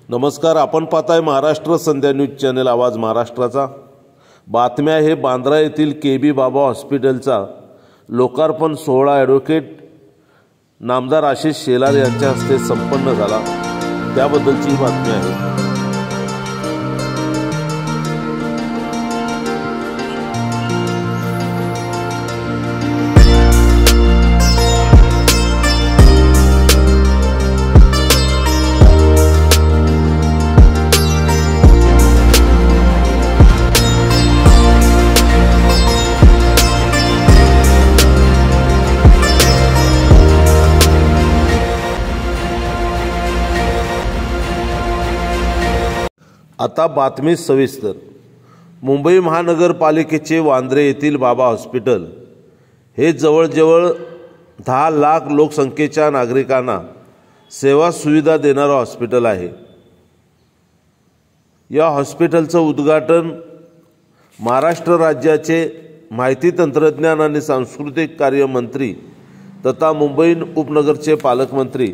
नमस्कार, आपण पाहताय महाराष्ट्र संध्या न्यूज चॅनल आवाज महाराष्ट्राचा। बातम्या हे बांद्रा येथील केबी बाबा हॉस्पिटलचा लोकार्पण सोहळा ॲडव्होकेट नामदार आशिष शेलार यांच्या हस्ते संपन्न झाला, त्याबद्दलची ही बातमी आहे। आता बातमी सविस्तर। मुंबई महानगरपालिकेचे वांद्रे येथील बाबा हॉस्पिटल हे जवळजवळ 10 लाख लोकसंख्येच्या नागरिकांना सेवा सुविधा देणारे हॉस्पिटल आहे। या हॉस्पिटलचं उद्घाटन महाराष्ट्र राज्याचे माहिती तंत्रज्ञान आणि सांस्कृतिक कार्य मंत्री तथा मुंबई उपनगरचे पालकमंत्री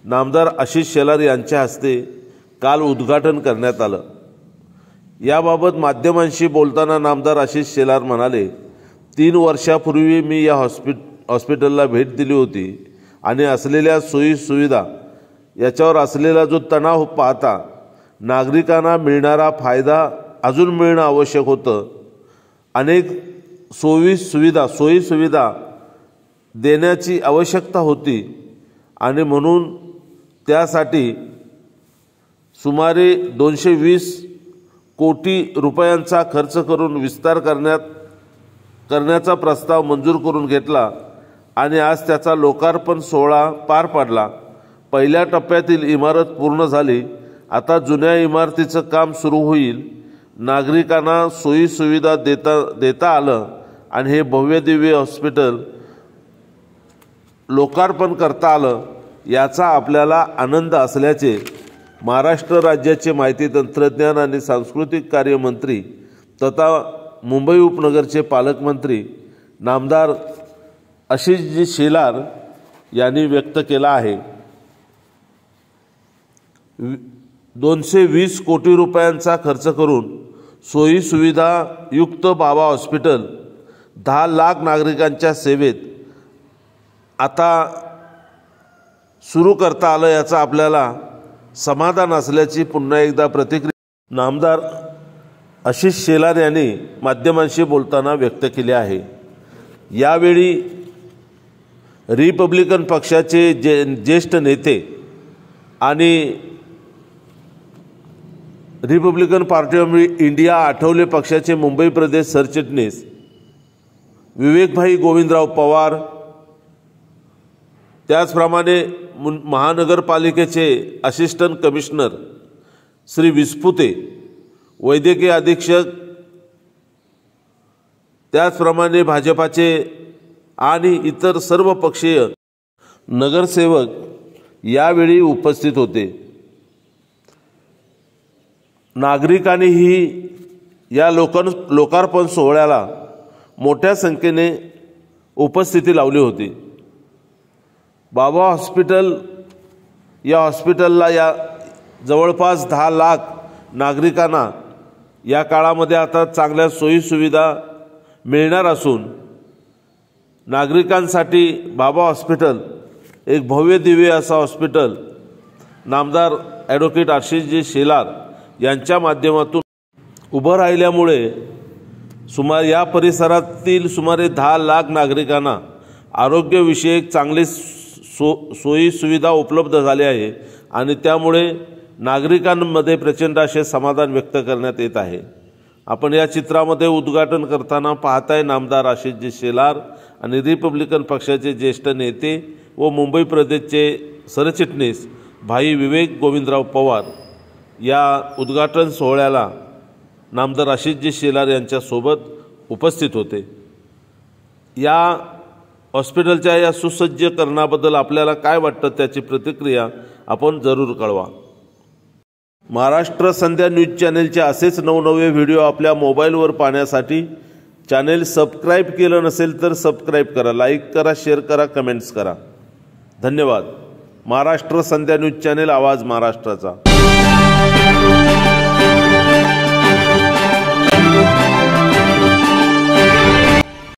नामदार आशिष शेलार यांच्या हस्ते काल उद्घाटन करण्यात आलं। याबाबत माध्यमांशी बोलताना नामदार आशिष शेलार म्हणाले, 3 वर्षापूर्वी मी या हॉस्पिटलला भेट दिली होती आणि असलेल्या सोयी सुविधा याच्यावर असलेला जो तणाव पाहता नागरिकांना मिळणारा फायदा अजून मिळणं आवश्यक होतं। अनेक सोयी सुविधा देण्याची आवश्यकता होती आणि म्हणून त्यासाठी सुमारे 220 कोटी रुपयांचा खर्च करून विस्तार करण्याचा प्रस्ताव मंजूर करून घेतला आणि आज त्याचा लोकार्पण सोहळा पार पडला। पहिल्या टप्प्यातील इमारत पूर्ण झाली, आता जुन्या इमारतीचं काम सुरू होईल। नागरिकांना सोयी सुविधा देता आलं आणि हे भव्य दिव्य हॉस्पिटल लोकार्पण करता आलं, याचा आपल्याला आनंद असल्याचे महाराष्ट्र राज्याचे माहिती तंत्रज्ञान आणि सांस्कृतिक कार्य मंत्री तथा मुंबई उपनगरचे पालकमंत्री नामदार आशिषजी शेलार यांनी व्यक्त केला आहे। 220 कोटी रुपयांचा खर्च करून सोयी सुविधा युक्त बाबा हॉस्पिटल 10 लाख नागरिकांच्या सेवेत आता सुरू करता आलं, याचा आपल्याला समाधान असल्याची पुन्हा एकदा प्रतिक्रिया नामदार आशिष शेलार यांनी माध्यमांशी बोलताना व्यक्त केली आहे। यावेळी रिपब्लिकन पक्षाचे ज्येष्ठ नेते आणि Republican party of India Athawale पक्षाचे मुंबई प्रदेश सरचिटणीस विवेकभाई गोविंदराव पवार, त्याचप्रमाणे महानगरपालिकेचे असिस्टंट कमिशनर श्री विस्पुते, वैद्यकीय अधीक्षक, त्याचप्रमाणे भाजपाचे आणि इतर सर्व पक्षीय नगरसेवक यावेळी उपस्थित होते। नागरिकांनीही या लोकार्पण सोहळ्याला मोठ्या संख्येने उपस्थिती लावली होती। बाबा हॉस्पिटल या हॉस्पिटलला या जवळपास 10 लाख नागरिकांना या काळामध्ये आता चांगल्या सोयी सुविधा मिळणार असून नागरिकांसाठी बाबा हॉस्पिटल एक भव्य दिव्य असं हॉस्पिटल नामदार ॲडव्होकेट आशिषजी शेलार यांच्या माध्यमातून उभं राहिल्यामुळे या परिसरातील सुमारे 10 लाख नागरिकांना आरोग्यविषयक चांगले सोयी सुविधा उपलब्ध झाली आहे आणि त्यामुळे नागरिकांमध्ये प्रचंड असे समाधान व्यक्त करण्यात येत आहे। आपण या चित्रामध्ये उद्घाटन करताना पाहताय नामदार आशिषजी शेलार आणि रिपब्लिकन पक्षाचे ज्येष्ठ नेते व मुंबई प्रदेशचे सरचिटणीस भाई विवेक गोविंदराव पवार या उद्घाटन सोहळ्याला नामदार आशिषजी शेलार यांच्यासोबत उपस्थित होते। या हॉस्पिटलच्या या सुसज्जीकरणाबद्दल आपल्याला काय वाटतं त्याची प्रतिक्रिया आपण जरूर कळवा। महाराष्ट्र संध्या न्यूज चॅनलचे असेच नवनवे व्हिडिओ आपल्या मोबाईलवर पाहण्यासाठी चॅनल सबस्क्राईब केलं नसेल तर सबस्क्राईब करा, लाईक करा, शेअर करा, कमेंट्स करा। धन्यवाद। महाराष्ट्र संध्या न्यूज चॅनल आवाज महाराष्ट्राचा।